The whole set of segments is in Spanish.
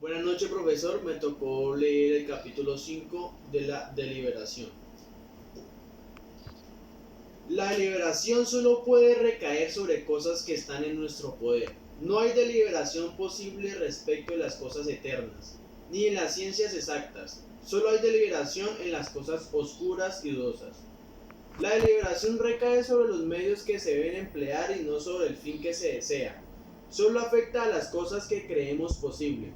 Buenas noches, profesor. Me tocó leer el capítulo 5 de la deliberación. La deliberación solo puede recaer sobre cosas que están en nuestro poder. No hay deliberación posible respecto de las cosas eternas, ni en las ciencias exactas. Solo hay deliberación en las cosas oscuras y dudosas. La deliberación recae sobre los medios que se deben emplear y no sobre el fin que se desea. Solo afecta a las cosas que creemos posible.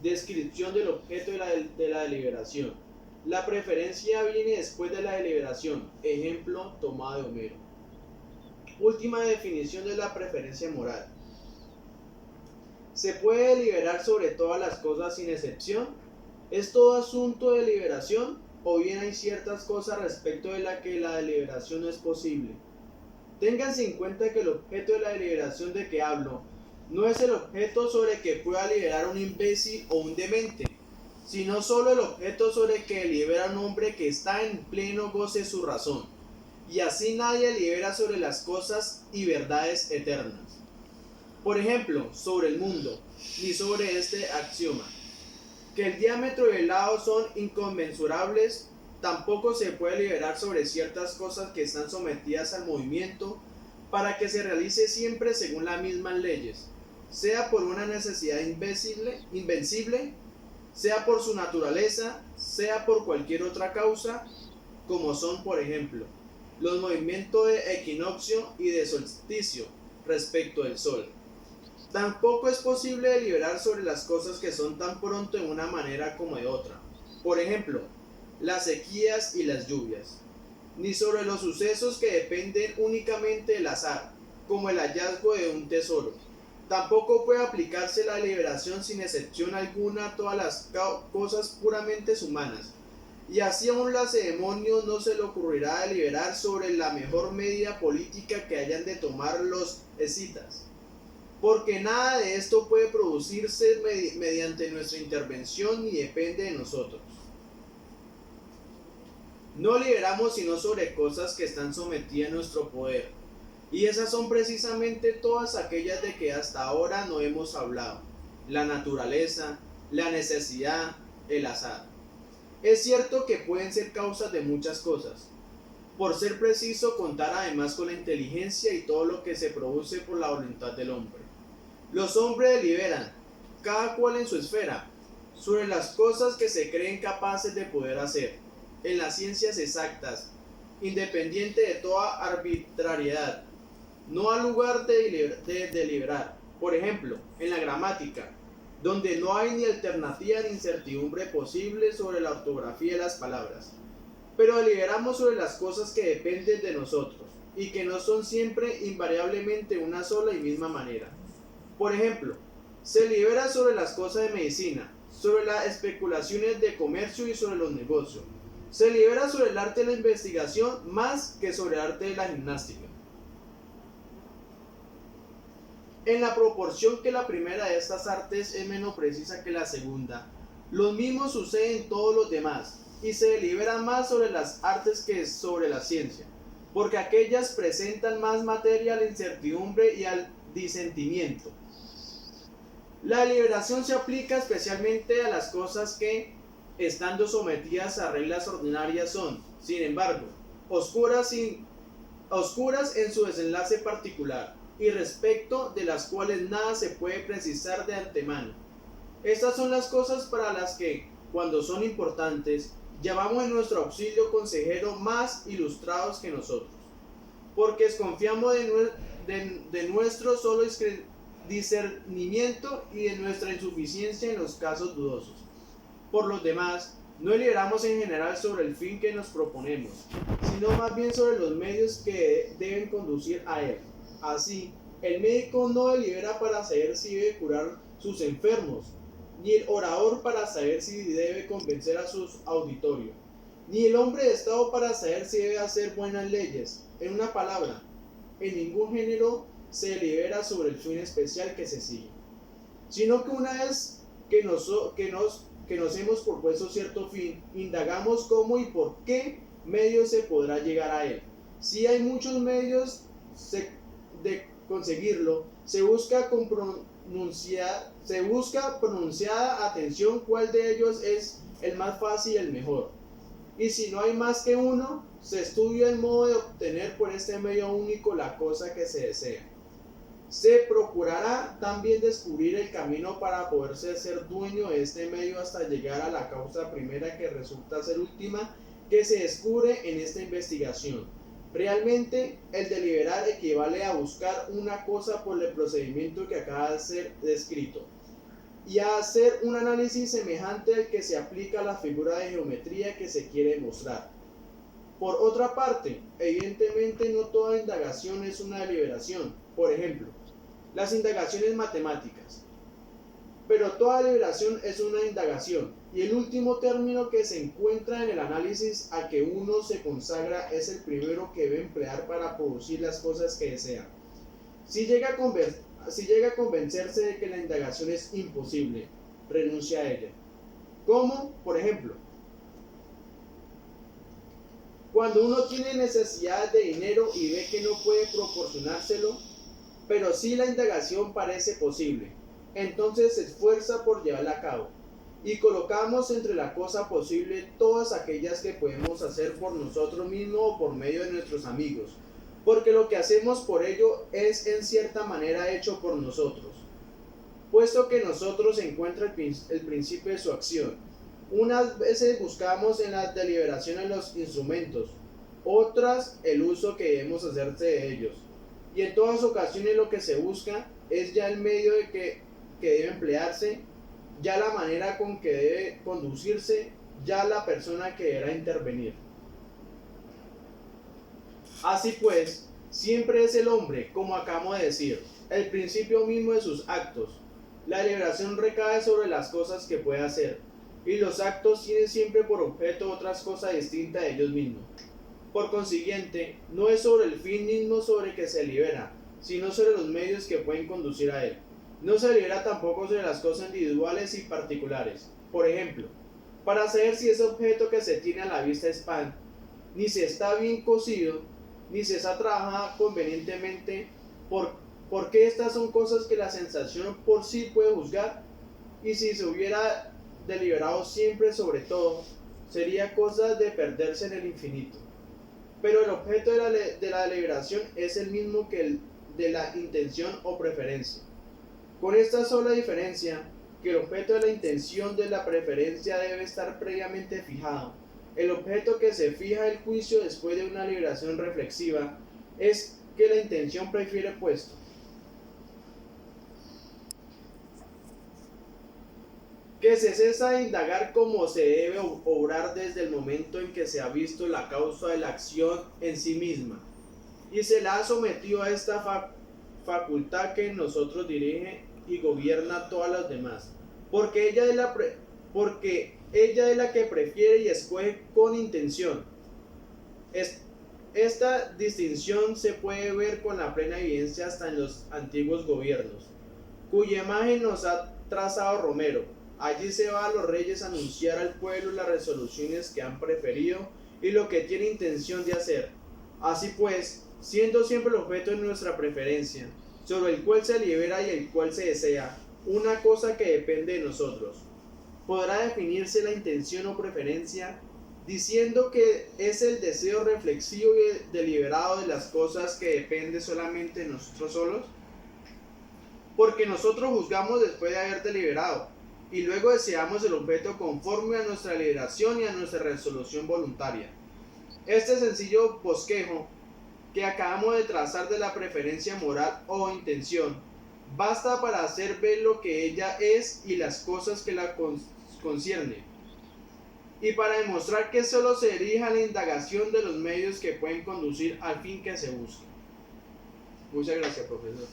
Descripción del objeto de la deliberación. La preferencia viene después de la deliberación. Ejemplo tomado de Homero. Última definición de la preferencia moral. ¿Se puede deliberar sobre todas las cosas sin excepción? ¿Es todo asunto de deliberación? ¿O bien hay ciertas cosas respecto de las que la deliberación no es posible? Ténganse en cuenta que el objeto de la deliberación de que hablo no es el objeto sobre que pueda deliberar un imbécil o un demente, sino solo el objeto sobre que delibera un hombre que está en pleno goce de su razón, y así nadie delibera sobre las cosas y verdades eternas. Por ejemplo, sobre el mundo, ni sobre este axioma, que el diámetro y el lado son inconmensurables. Tampoco se puede deliberar sobre ciertas cosas que están sometidas al movimiento para que se realice siempre según las mismas leyes, sea por una necesidad invencible, sea por su naturaleza, sea por cualquier otra causa, como son, por ejemplo, los movimientos de equinoccio y de solsticio respecto del Sol. Tampoco es posible deliberar sobre las cosas que son tan pronto de una manera como de otra. Por ejemplo, las sequías y las lluvias. Ni sobre los sucesos que dependen únicamente del azar, como el hallazgo de un tesoro. Tampoco puede aplicarse la deliberación sin excepción alguna a todas las cosas puramente humanas. Y así a un lacedemonio no se le ocurrirá deliberar sobre la mejor medida política que hayan de tomar los escitas, porque nada de esto puede producirse mediante nuestra intervención ni depende de nosotros. No liberamos sino sobre cosas que están sometidas a nuestro poder, y esas son precisamente todas aquellas de que hasta ahora no hemos hablado: la naturaleza, la necesidad, el azar. Es cierto que pueden ser causas de muchas cosas. Por ser preciso, contar además con la inteligencia y todo lo que se produce por la voluntad del hombre. Los hombres deliberan, cada cual en su esfera, sobre las cosas que se creen capaces de poder hacer, en las ciencias exactas, independiente de toda arbitrariedad. No hay lugar de deliberar, por ejemplo, en la gramática, donde no hay ni alternativa ni incertidumbre posible sobre la ortografía de las palabras. Pero deliberamos sobre las cosas que dependen de nosotros, y que no son siempre invariablemente una sola y misma manera. Por ejemplo, se libera sobre las cosas de medicina, sobre las especulaciones de comercio y sobre los negocios. Se libera sobre el arte de la investigación más que sobre el arte de la gimnástica, en la proporción que la primera de estas artes es menos precisa que la segunda. Lo mismo sucede en todos los demás, y se delibera más sobre las artes que sobre la ciencia, porque aquellas presentan más materia a la incertidumbre y al disentimiento. La deliberación se aplica especialmente a las cosas que, estando sometidas a reglas ordinarias, son, sin embargo, oscuras en su desenlace particular, y respecto de las cuales nada se puede precisar de antemano. Estas son las cosas para las que, cuando son importantes, llamamos en nuestro auxilio consejero más ilustrados que nosotros, porque desconfiamos de nuestro solo discernimiento y de nuestra insuficiencia en los casos dudosos. Por los demás, no deliberamos en general sobre el fin que nos proponemos, sino más bien sobre los medios que deben conducir a él. Así, el médico no delibera para saber si debe curar sus enfermos, ni el orador para saber si debe convencer a sus auditorios, ni el hombre de Estado para saber si debe hacer buenas leyes. En una palabra, en ningún género se delibera sobre el fin especial que se sigue, sino que una vez que nos hemos propuesto cierto fin, indagamos cómo y por qué medios se podrá llegar a él. Si hay muchos medios de conseguirlo, se busca busca pronunciada atención cuál de ellos es el más fácil y el mejor. Y si no hay más que uno, se estudia el modo de obtener por este medio único la cosa que se desea. Se procurará también descubrir el camino para poderse ser dueño de este medio hasta llegar a la causa primera, que resulta ser última, que se descubre en esta investigación. Realmente, el deliberar equivale a buscar una cosa por el procedimiento que acaba de ser descrito, y a hacer un análisis semejante al que se aplica a la figura de geometría que se quiere mostrar. Por otra parte, evidentemente no toda indagación es una deliberación. Por ejemplo, las indagaciones matemáticas. Pero toda deliberación es una indagación, y el último término que se encuentra en el análisis a que uno se consagra es el primero que debe emplear para producir las cosas que desea. Si llega a convencerse de que la indagación es imposible, renuncia a ella. ¿Cómo? Por ejemplo, cuando uno tiene necesidad de dinero y ve que no puede proporcionárselo, pero sí la indagación parece posible, entonces se esfuerza por llevarla a cabo, y colocamos entre la cosa posible todas aquellas que podemos hacer por nosotros mismos o por medio de nuestros amigos, porque lo que hacemos por ello es en cierta manera hecho por nosotros, puesto que nosotros se encuentra el principio de su acción. Unas veces buscamos en la deliberación los instrumentos, otras el uso que debemos hacerse de ellos, y en todas ocasiones lo que se busca es ya el medio que debe emplearse, ya la manera con que debe conducirse, ya la persona que deberá intervenir. Así pues, siempre es el hombre, como acabamos de decir, el principio mismo de sus actos. La deliberación recae sobre las cosas que puede hacer, y los actos tienen siempre por objeto otras cosas distintas de ellos mismos. Por consiguiente, no es sobre el fin mismo sobre que se libera, sino sobre los medios que pueden conducir a él. No se libera tampoco sobre las cosas individuales y particulares. Por ejemplo, para saber si ese objeto que se tiene a la vista es pan, ni si está bien cocido, ni si está trabajado convenientemente, porque estas son cosas que la sensación por sí puede juzgar, y si se hubiera deliberado siempre sobre todo, sería cosa de perderse en el infinito. Pero el objeto de la deliberación es el mismo que el de la intención o preferencia, con esta sola diferencia, que el objeto de la intención de la preferencia debe estar previamente fijado. El objeto que se fija el juicio después de una deliberación reflexiva es que la intención prefiere puesto. Que se cesa de indagar cómo se debe obrar desde el momento en que se ha visto la causa de la acción en sí misma, y se la ha sometido a esta facultad que en nosotros dirige y gobierna todas las demás, porque ella es la que prefiere y escoge con intención. Esta distinción se puede ver con la plena evidencia hasta en los antiguos gobiernos, cuya imagen nos ha trazado Romero. Allí se va a los reyes a anunciar al pueblo las resoluciones que han preferido y lo que tiene intención de hacer. Así pues, siendo siempre el objeto de nuestra preferencia, sobre el cual se libera y el cual se desea, una cosa que depende de nosotros, podrá definirse la intención o preferencia diciendo que es el deseo reflexivo y deliberado de las cosas que depende solamente de nosotros solos, porque nosotros juzgamos después de haber deliberado, y luego deseamos el objeto conforme a nuestra liberación y a nuestra resolución voluntaria. Este sencillo bosquejo que acabamos de trazar de la preferencia moral o intención basta para hacer ver lo que ella es y las cosas que la conciernen, y para demostrar que solo se dirige a la indagación de los medios que pueden conducir al fin que se busca. Muchas gracias, profesor.